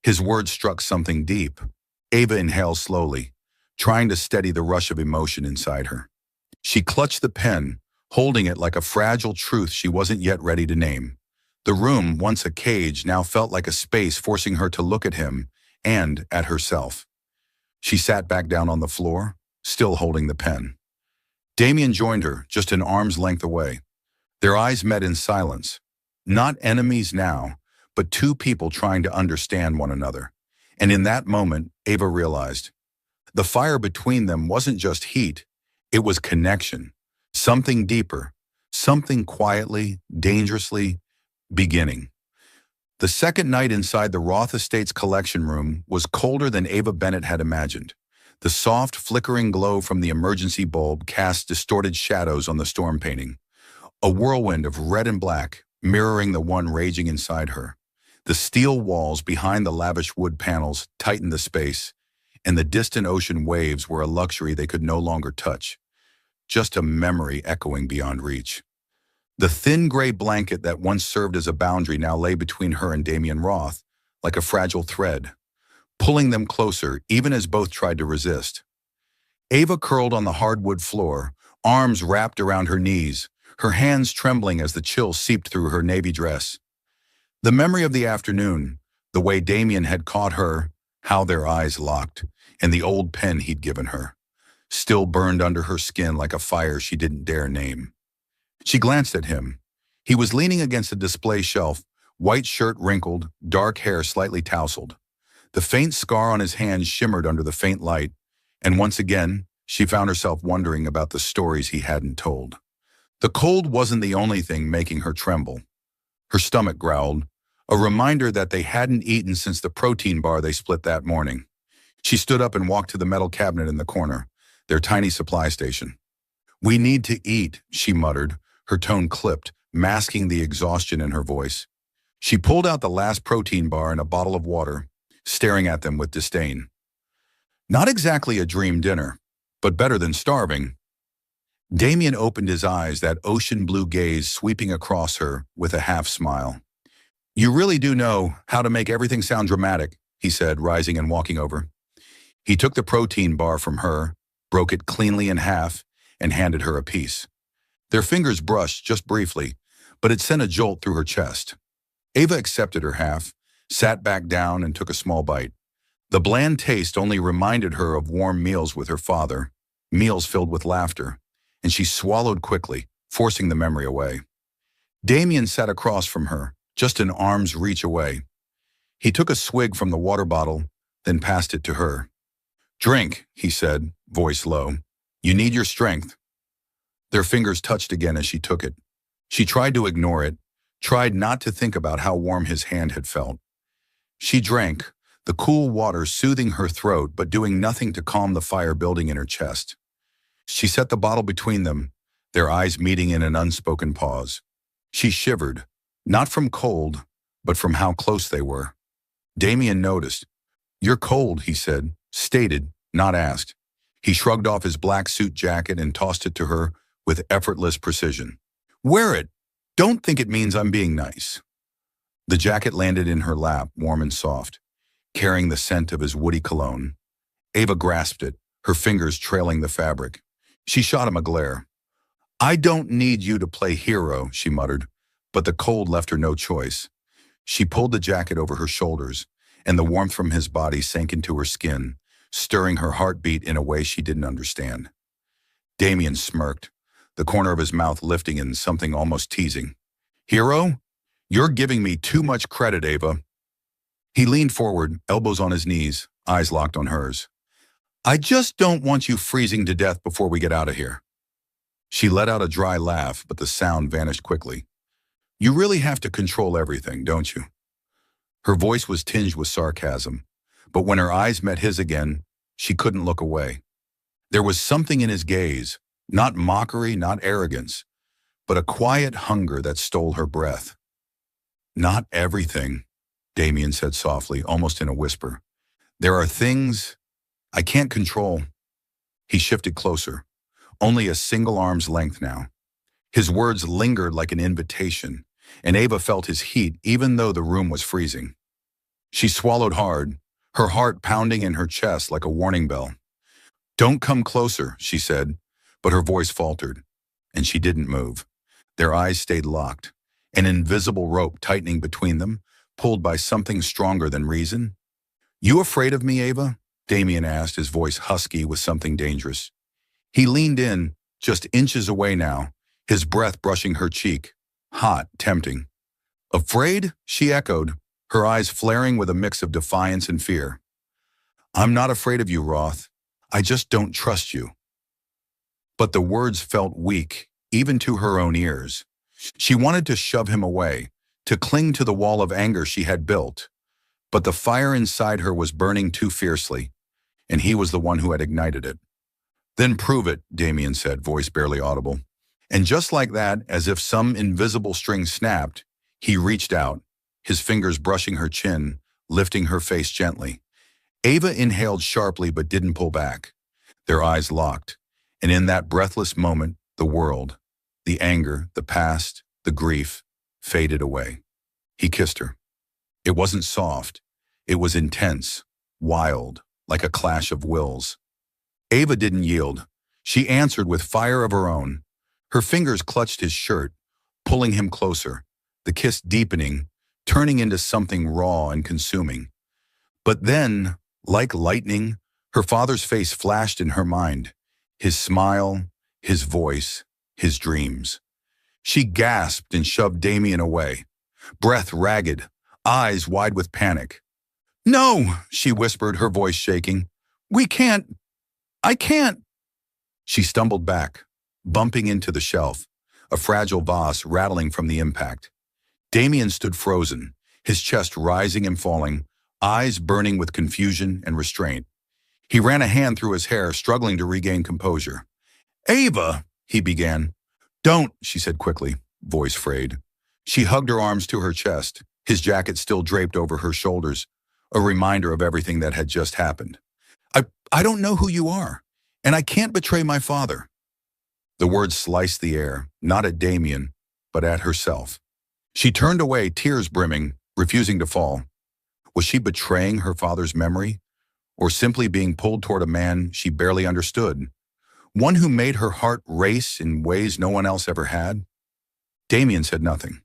His words struck something deep. Ava inhaled slowly, trying to steady the rush of emotion inside her. She clutched the pen, holding it like a fragile truth she wasn't yet ready to name. The room, once a cage, now felt like a space forcing her to look at him and at herself. She sat back down on the floor, still holding the pen. Damien joined her, just an arm's length away. Their eyes met in silence. Not enemies now, but two people trying to understand one another. And in that moment, Ava realized the fire between them wasn't just heat, it was connection. Something deeper, something quietly, dangerously beginning. The second night inside the Roth Estates collection room was colder than Ava Bennett had imagined. The soft, flickering glow from the emergency bulb cast distorted shadows on the storm painting. A whirlwind of red and black, mirroring the one raging inside her. The steel walls behind the lavish wood panels tightened the space, and the distant ocean waves were a luxury they could no longer touch. Just a memory echoing beyond reach. The thin gray blanket that once served as a boundary now lay between her and Damien Roth, like a fragile thread, pulling them closer even as both tried to resist. Ava curled on the hardwood floor, arms wrapped around her knees, her hands trembling as the chill seeped through her navy dress. The memory of the afternoon, the way Damien had caught her, how their eyes locked, and the old pen he'd given her, still burned under her skin like a fire she didn't dare name. She glanced at him. He was leaning against a display shelf, white shirt wrinkled, dark hair slightly tousled. The faint scar on his hand shimmered under the faint light, and once again, she found herself wondering about the stories he hadn't told. The cold wasn't the only thing making her tremble. Her stomach growled, a reminder that they hadn't eaten since the protein bar they split that morning. She stood up and walked to the metal cabinet in the corner, their tiny supply station. "We need to eat," she muttered, her tone clipped, masking the exhaustion in her voice. She pulled out the last protein bar and a bottle of water, staring at them with disdain. Not exactly a dream dinner, but better than starving. Damien opened his eyes, that ocean blue gaze sweeping across her with a half smile. "You really do know how to make everything sound dramatic," he said, rising and walking over. He took the protein bar from her, broke it cleanly in half, and handed her a piece. Their fingers brushed just briefly, but it sent a jolt through her chest. Ava accepted her half, sat back down, and took a small bite. The bland taste only reminded her of warm meals with her father, meals filled with laughter, and she swallowed quickly, forcing the memory away. Damien sat across from her, just an arm's reach away. He took a swig from the water bottle, then passed it to her. "Drink," he said, voice low. "You need your strength." Their fingers touched again as she took it. She tried to ignore it, tried not to think about how warm his hand had felt. She drank, the cool water soothing her throat but doing nothing to calm the fire building in her chest. She set the bottle between them, their eyes meeting in an unspoken pause. She shivered, not from cold, but from how close they were. Damien noticed. "You're cold," he said, stated, not asked. He shrugged off his black suit jacket and tossed it to her with effortless precision. "Wear it. Don't think it means I'm being nice." The jacket landed in her lap, warm and soft, carrying the scent of his woody cologne. Ava grasped it, her fingers trailing the fabric. She shot him a glare. "I don't need you to play hero," she muttered, but the cold left her no choice. She pulled the jacket over her shoulders, and the warmth from his body sank into her skin, stirring her heartbeat in a way she didn't understand. Damien smirked, the corner of his mouth lifting in something almost teasing. "Hero? You're giving me too much credit, Ava." He leaned forward, elbows on his knees, eyes locked on hers. "I just don't want you freezing to death before we get out of here." She let out a dry laugh, but the sound vanished quickly. "You really have to control everything, don't you?" Her voice was tinged with sarcasm, but when her eyes met his again, she couldn't look away. There was something in his gaze, not mockery, not arrogance, but a quiet hunger that stole her breath. "Not everything," Damien said softly, almost in a whisper. "There are things I can't control." He shifted closer, only a single arm's length now. His words lingered like an invitation, and Ava felt his heat even though the room was freezing. She swallowed hard, her heart pounding in her chest like a warning bell. "Don't come closer," she said, but her voice faltered, and she didn't move. Their eyes stayed locked, an invisible rope tightening between them, pulled by something stronger than reason. "You afraid of me, Ava?" Damien asked, his voice husky with something dangerous. He leaned in, just inches away now, his breath brushing her cheek, hot, tempting. "Afraid?" she echoed, her eyes flaring with a mix of defiance and fear. "I'm not afraid of you, Roth. I just don't trust you." But the words felt weak, even to her own ears. She wanted to shove him away, to cling to the wall of anger she had built. But the fire inside her was burning too fiercely, and he was the one who had ignited it. "Then prove it," Damien said, voice barely audible. And just like that, as if some invisible string snapped, he reached out, his fingers brushing her chin, lifting her face gently. Ava inhaled sharply but didn't pull back. Their eyes locked, and in that breathless moment, the world, the anger, the past, the grief, faded away. He kissed her. It wasn't soft. It was intense, wild, like a clash of wills. Ava didn't yield. She answered with fire of her own. Her fingers clutched his shirt, pulling him closer, the kiss deepening, turning into something raw and consuming. But then, like lightning, her father's face flashed in her mind, his smile, his voice, his dreams. She gasped and shoved Damien away, breath ragged, eyes wide with panic. "No," she whispered, her voice shaking. "We can't. I can't." She stumbled back, bumping into the shelf, a fragile vase rattling from the impact. Damien stood frozen, his chest rising and falling, eyes burning with confusion and restraint. He ran a hand through his hair, struggling to regain composure. "Ava," he began. "Don't," she said quickly, voice frayed. She hugged her arms to her chest, his jacket still draped over her shoulders, a reminder of everything that had just happened. I don't know who you are, and I can't betray my father." The words sliced the air, not at Damien, but at herself. She turned away, tears brimming, refusing to fall. Was she betraying her father's memory, or simply being pulled toward a man she barely understood, one who made her heart race in ways no one else ever had? Damien said nothing.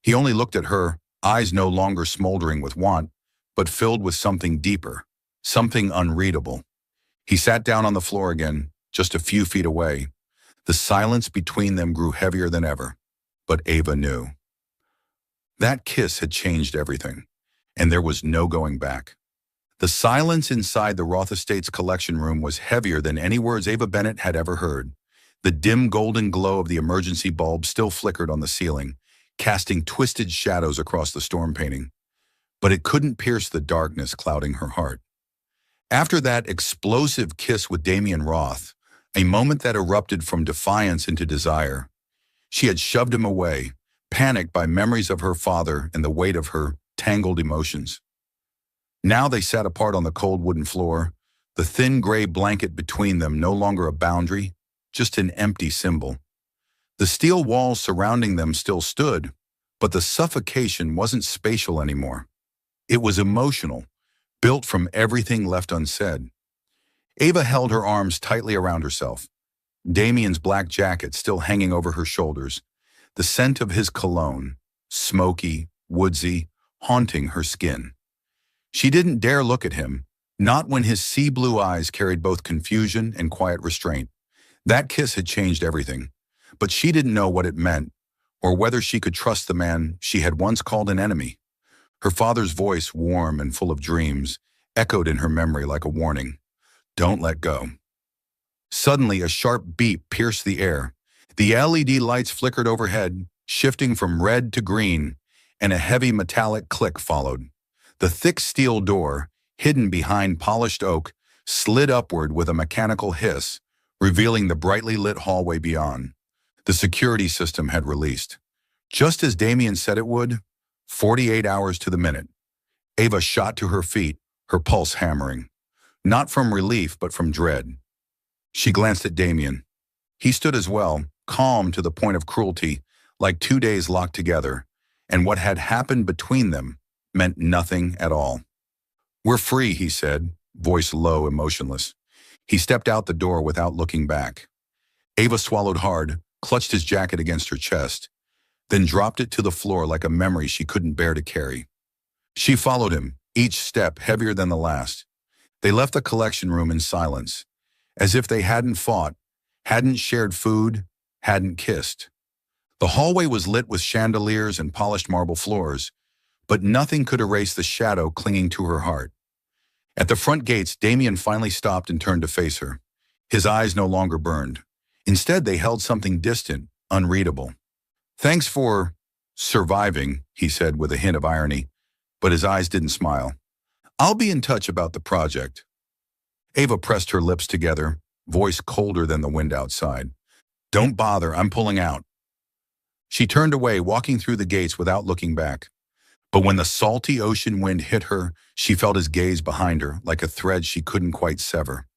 He only looked at her, eyes no longer smoldering with want, but filled with something deeper, something unreadable. He sat down on the floor again, just a few feet away. The silence between them grew heavier than ever, but Ava knew. That kiss had changed everything, and there was no going back. The silence inside the Roth Estates collection room was heavier than any words Ava Bennett had ever heard. The dim golden glow of the emergency bulb still flickered on the ceiling, casting twisted shadows across the storm painting. But it couldn't pierce the darkness clouding her heart. After that explosive kiss with Damian Roth, a moment that erupted from defiance into desire, she had shoved him away, panicked by memories of her father and the weight of her tangled emotions. Now they sat apart on the cold wooden floor, the thin gray blanket between them no longer a boundary, just an empty symbol. The steel walls surrounding them still stood, but the suffocation wasn't spatial anymore. It was emotional, built from everything left unsaid. Ava held her arms tightly around herself, Damian's black jacket still hanging over her shoulders, the scent of his cologne, smoky, woodsy, haunting her skin. She didn't dare look at him, not when his sea blue eyes carried both confusion and quiet restraint. That kiss had changed everything, but she didn't know what it meant, or whether she could trust the man she had once called an enemy. Her father's voice, warm and full of dreams, echoed in her memory like a warning. Don't let go. Suddenly, a sharp beep pierced the air. The LED lights flickered overhead, shifting from red to green, and a heavy metallic click followed. The thick steel door, hidden behind polished oak, slid upward with a mechanical hiss, revealing the brightly lit hallway beyond. The security system had released. Just as Damian said it would, 48 hours to the minute. Ava shot to her feet, her pulse hammering. Not from relief, but from dread. She glanced at Damian. He stood as well, calm to the point of cruelty, like 2 days locked together, and what had happened between them meant nothing at all. We're free, he said, voice low and motionless. He stepped out the door without looking back. Ava swallowed hard, clutched his jacket against her chest, then dropped it to the floor like a memory she couldn't bear to carry. She followed him, each step heavier than the last. They left the collection room in silence, as if they hadn't fought, hadn't shared food, hadn't kissed. The hallway was lit with chandeliers and polished marble floors, but nothing could erase the shadow clinging to her heart. At the front gates, Damian finally stopped and turned to face her. His eyes no longer burned. Instead, they held something distant, unreadable. Thanks for surviving, he said with a hint of irony, but his eyes didn't smile. I'll be in touch about the project. Ava pressed her lips together, voice colder than the wind outside. Don't bother, I'm pulling out. She turned away, walking through the gates without looking back. But when the salty ocean wind hit her, she felt his gaze behind her, like a thread she couldn't quite sever.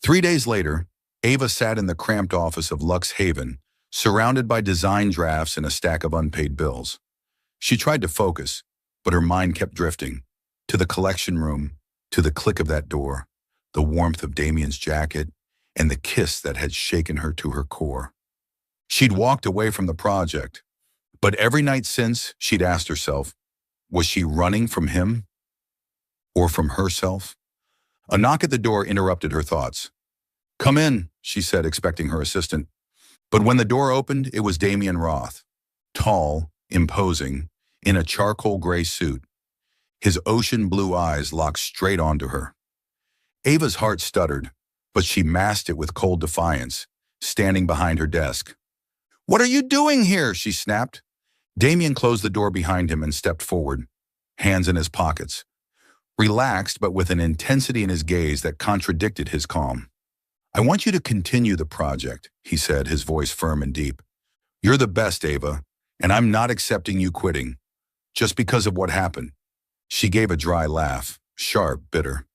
3 days later, Ava sat in the cramped office of Lux Haven, surrounded by design drafts and a stack of unpaid bills. She tried to focus, but her mind kept drifting. To the collection room, to the click of that door, the warmth of Damian's jacket, and the kiss that had shaken her to her core. She'd walked away from the project, but every night since, she'd asked herself, was she running from him? Or from herself? A knock at the door interrupted her thoughts. Come in, she said, expecting her assistant. But when the door opened, it was Damian Roth. Tall, imposing, in a charcoal gray suit. His ocean blue eyes locked straight onto her. Ava's heart stuttered, but she masked it with cold defiance, standing behind her desk. What are you doing here? She snapped. Damian closed the door behind him and stepped forward, hands in his pockets. Relaxed, but with an intensity in his gaze that contradicted his calm. I want you to continue the project, he said, his voice firm and deep. You're the best, Ava, and I'm not accepting you quitting, just because of what happened. She gave a dry laugh, sharp, bitter.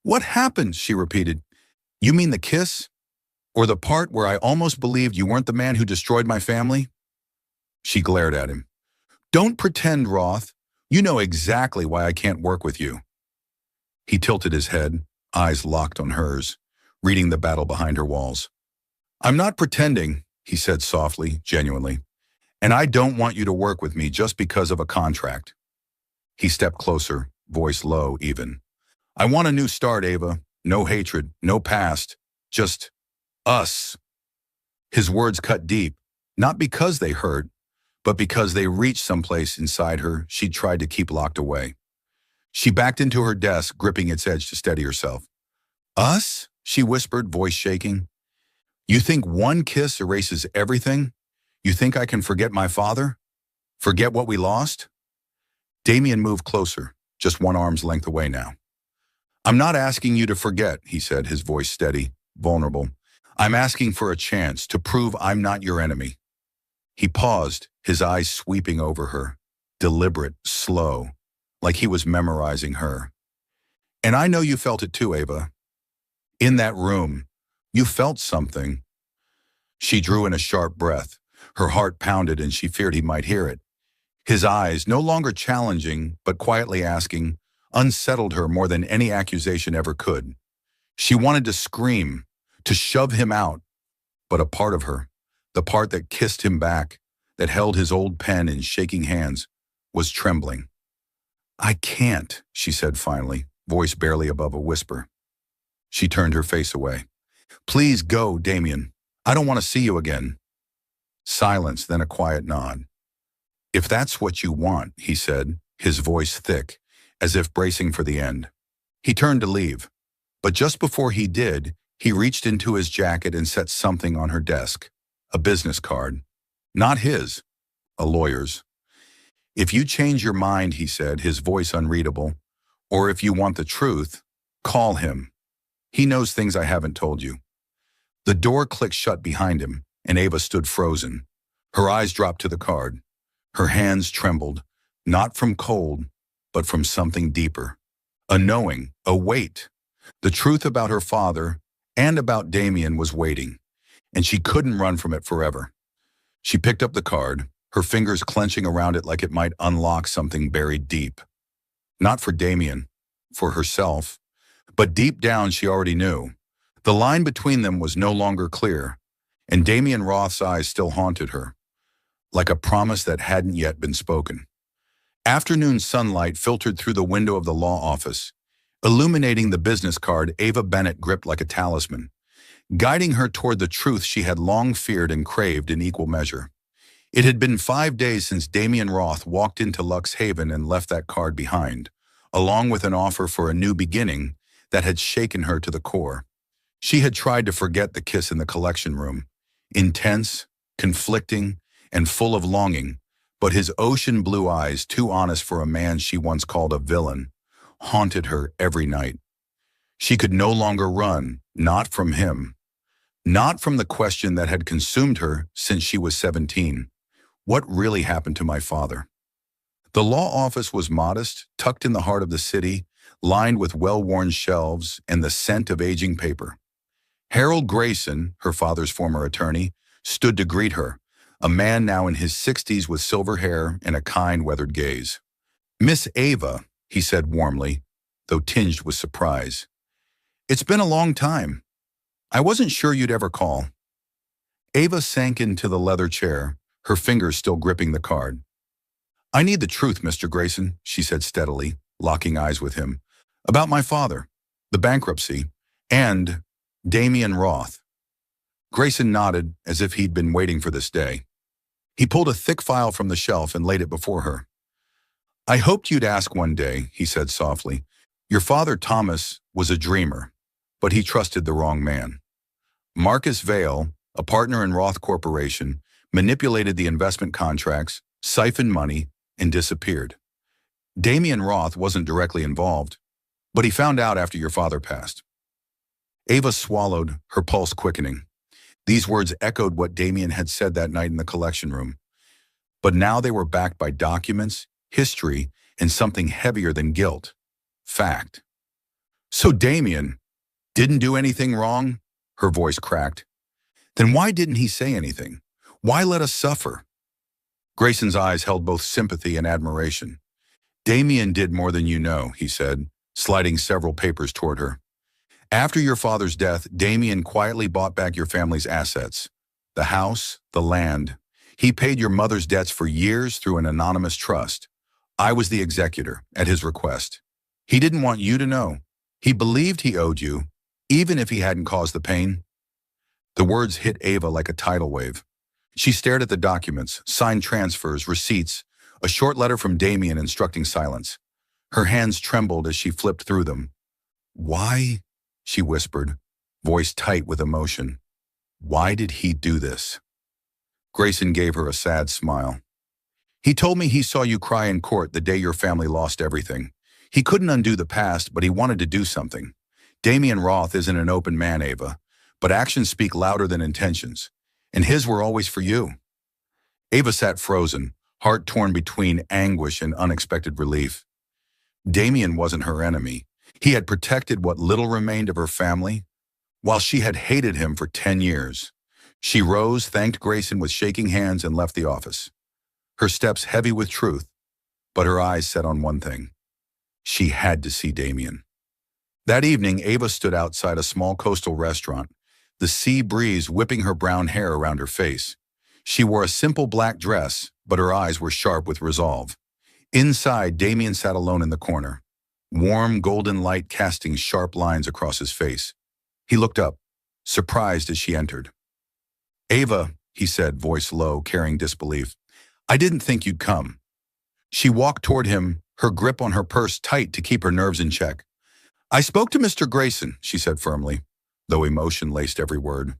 What happened? She repeated. You mean the kiss? Or the part where I almost believed you weren't the man who destroyed my family? She glared at him. Don't pretend, Roth. You know exactly why I can't work with you. He tilted his head, eyes locked on hers, reading the battle behind her walls. I'm not pretending, he said softly, genuinely, and I don't want you to work with me just because of a contract. He stepped closer, voice low even. I want a new start, Ava. No hatred, no past, just us. His words cut deep, not because they hurt, but because they reached someplace inside her she'd tried to keep locked away. She backed into her desk, gripping its edge to steady herself. Us? She whispered, voice shaking. You think one kiss erases everything? You think I can forget my father? Forget what we lost? Damien moved closer, just one arm's length away now. I'm not asking you to forget, he said, his voice steady, vulnerable. I'm asking for a chance to prove I'm not your enemy. He paused, his eyes sweeping over her, deliberate, slow, like he was memorizing her. And I know you felt it too, Ava. In that room, you felt something. She drew in a sharp breath. Her heart pounded and she feared he might hear it. His eyes, no longer challenging, but quietly asking, unsettled her more than any accusation ever could. She wanted to scream, to shove him out, but a part of her, the part that kissed him back, that held his old pen in shaking hands, was trembling. I can't, she said finally, voice barely above a whisper. She turned her face away. Please go, Damien. I don't want to see you again. Silence, then a quiet nod. If that's what you want, he said, his voice thick, as if bracing for the end. He turned to leave, but just before he did, he reached into his jacket and set something on her desk, a business card. Not his, a lawyer's. If you change your mind, he said, his voice unreadable, or if you want the truth, call him. He knows things I haven't told you. The door clicked shut behind him, and Ava stood frozen. Her eyes dropped to the card. Her hands trembled, not from cold, but from something deeper. A knowing, a weight. The truth about her father and about Damien was waiting, and she couldn't run from it forever. She picked up the card, her fingers clenching around it like it might unlock something buried deep. Not for Damien, for herself, but deep down she already knew. The line between them was no longer clear, and Damien Roth's eyes still haunted her, like a promise that hadn't yet been spoken. Afternoon sunlight filtered through the window of the law office, illuminating the business card Ava Bennett gripped like a talisman, guiding her toward the truth she had long feared and craved in equal measure. It had been 5 days since Damien Roth walked into Lux Haven and left that card behind, along with an offer for a new beginning that had shaken her to the core. She had tried to forget the kiss in the collection room, intense, conflicting, and full of longing, but his ocean blue eyes, too honest for a man she once called a villain, haunted her every night. She could no longer run, not from him, not from the question that had consumed her since she was 17. What really happened to my father? The law office was modest, tucked in the heart of the city, lined with well-worn shelves and the scent of aging paper. Harold Grayson, her father's former attorney, stood to greet her, a man now in his 60s with silver hair and a kind, weathered gaze. Miss Ava, he said warmly, though tinged with surprise. It's been a long time. I wasn't sure you'd ever call. Ava sank into the leather chair, her fingers still gripping the card. I need the truth, Mr. Grayson, she said steadily, locking eyes with him. About my father, the bankruptcy, and Damien Roth. Grayson nodded as if he'd been waiting for this day. He pulled a thick file from the shelf and laid it before her. I hoped you'd ask one day, he said softly. Your father, Thomas, was a dreamer, but he trusted the wrong man. Marcus Vail, a partner in Roth Corporation, manipulated the investment contracts, siphoned money, and disappeared. Damien Roth wasn't directly involved, but he found out after your father passed. Ava swallowed, her pulse quickening. These words echoed what Damien had said that night in the collection room. But now they were backed by documents, history, and something heavier than guilt. Fact. So Damien didn't do anything wrong? Her voice cracked. Then why didn't he say anything? Why let us suffer? Grayson's eyes held both sympathy and admiration. Damien did more than you know, he said, sliding several papers toward her. After your father's death, Damien quietly bought back your family's assets. The house, the land. He paid your mother's debts for years through an anonymous trust. I was the executor, at his request. He didn't want you to know. He believed he owed you, even if he hadn't caused the pain. The words hit Ava like a tidal wave. She stared at the documents, signed transfers, receipts, a short letter from Damien instructing silence. Her hands trembled as she flipped through them. Why? She whispered, voice tight with emotion. Why did he do this? Grayson gave her a sad smile. He told me he saw you cry in court the day your family lost everything. He couldn't undo the past, but he wanted to do something. Damian Roth isn't an open man, Ava, but actions speak louder than intentions, and his were always for you. Ava sat frozen, heart torn between anguish and unexpected relief. Damian wasn't her enemy. He had protected what little remained of her family, while she had hated him for 10 years. She rose, thanked Grayson with shaking hands, and left the office. Her steps heavy with truth, but her eyes set on one thing. She had to see Damian. That evening, Ava stood outside a small coastal restaurant, the sea breeze whipping her brown hair around her face. She wore a simple black dress, but her eyes were sharp with resolve. Inside, Damian sat alone in the corner, warm golden light casting sharp lines across his face. He looked up, surprised as she entered. "Ava," he said, voice low, carrying disbelief, "I didn't think you'd come." She walked toward him, her grip on her purse tight to keep her nerves in check. "I spoke to Mr. Grayson," she said firmly, though emotion laced every word.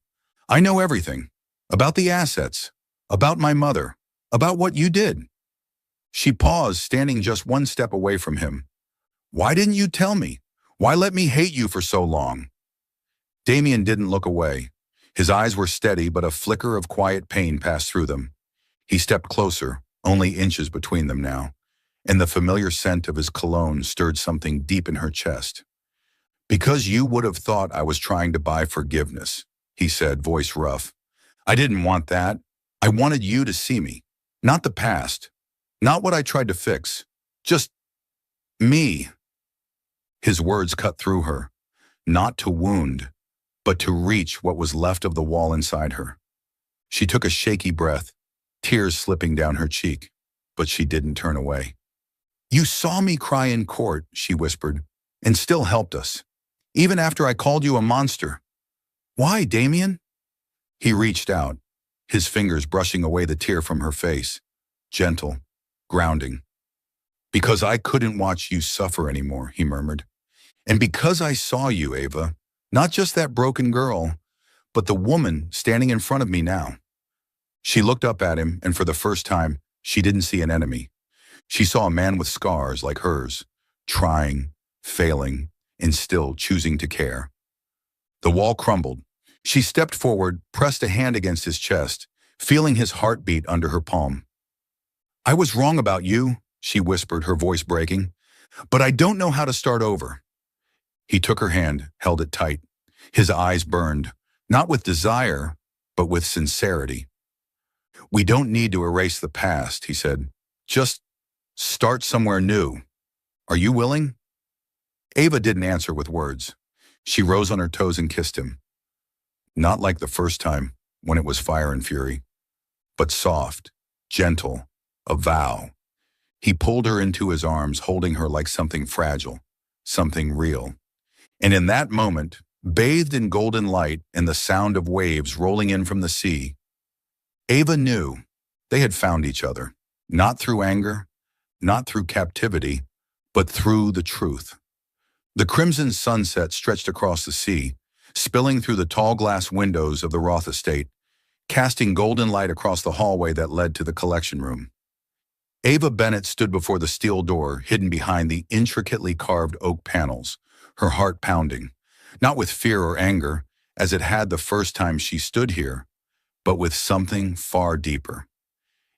"I know everything. About the assets. About my mother. About what you did." She paused, standing just one step away from him. "Why didn't you tell me? Why let me hate you for so long?" Damian didn't look away. His eyes were steady, but a flicker of quiet pain passed through them. He stepped closer, only inches between them now, and the familiar scent of his cologne stirred something deep in her chest. "Because you would have thought I was trying to buy forgiveness," he said, voice rough. "I didn't want that. I wanted you to see me. Not the past. Not what I tried to fix. Just me." His words cut through her, not to wound, but to reach what was left of the wall inside her. She took a shaky breath, tears slipping down her cheek, but she didn't turn away. "You saw me cry in court," she whispered, "and still helped us, even after I called you a monster. Why, Damian?" He reached out, his fingers brushing away the tear from her face, gentle, grounding. "Because I couldn't watch you suffer anymore," he murmured. "And because I saw you, Ava, not just that broken girl, but the woman standing in front of me now." She looked up at him, and for the first time, she didn't see an enemy. She saw a man with scars like hers, trying, failing, and still choosing to care. The wall crumbled. She stepped forward, pressed a hand against his chest, feeling his heartbeat under her palm. "I was wrong about you," she whispered, her voice breaking, "but I don't know how to start over." He took her hand, held it tight. His eyes burned, not with desire, but with sincerity. "We don't need to erase the past," he said. "Just start somewhere new. Are you willing?" Ava didn't answer with words. She rose on her toes and kissed him. Not like the first time, when it was fire and fury, but soft, gentle, a vow. He pulled her into his arms, holding her like something fragile, something real. And in that moment, bathed in golden light and the sound of waves rolling in from the sea, Ava knew they had found each other, not through anger, not through captivity, but through the truth. The crimson sunset stretched across the sea, spilling through the tall glass windows of the Roth estate, casting golden light across the hallway that led to the collection room. Ava Bennett stood before the steel door, hidden behind the intricately carved oak panels, her heart pounding, not with fear or anger, as it had the first time she stood here, but with something far deeper.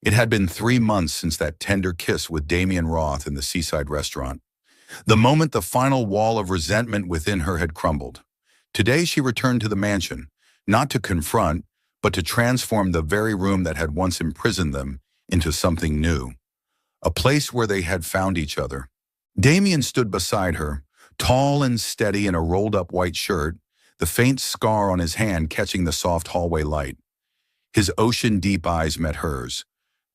It had been 3 months since that tender kiss with Damian Roth in the seaside restaurant. The moment the final wall of resentment within her had crumbled. Today she returned to the mansion, not to confront, but to transform the very room that had once imprisoned them into something new. A place where they had found each other. Damian stood beside her, tall and steady in a rolled-up white shirt, the faint scar on his hand catching the soft hallway light. His ocean-deep eyes met hers,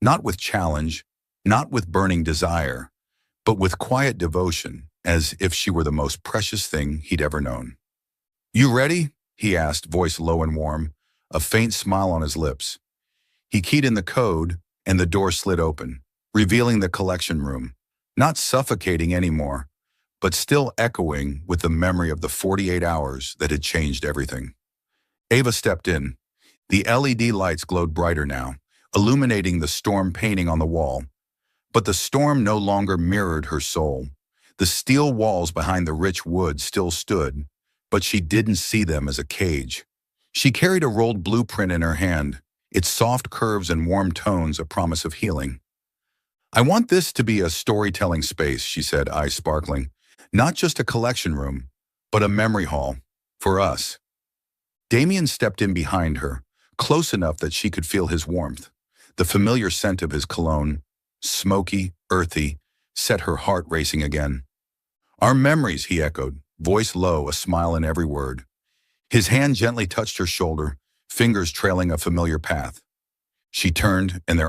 not with challenge, not with burning desire, but with quiet devotion, as if she were the most precious thing he'd ever known. "You ready?" he asked, voice low and warm, a faint smile on his lips. He keyed in the code, and the door slid open, revealing the collection room, not suffocating anymore, but still echoing with the memory of the 48 hours that had changed everything. Ava stepped in, The LED lights glowed brighter now, illuminating the storm painting on the wall. But the storm no longer mirrored her soul. The steel walls behind the rich wood still stood, but she didn't see them as a cage. She carried a rolled blueprint in her hand, its soft curves and warm tones a promise of healing. "I want this to be a storytelling space," she said, eyes sparkling. "Not just a collection room, but a memory hall. For us." Damien stepped in behind her, close enough that she could feel his warmth. The familiar scent of his cologne, smoky, earthy, set her heart racing again. "Our memories," he echoed, voice low, a smile in every word. His hand gently touched her shoulder, fingers trailing a familiar path. She turned, and their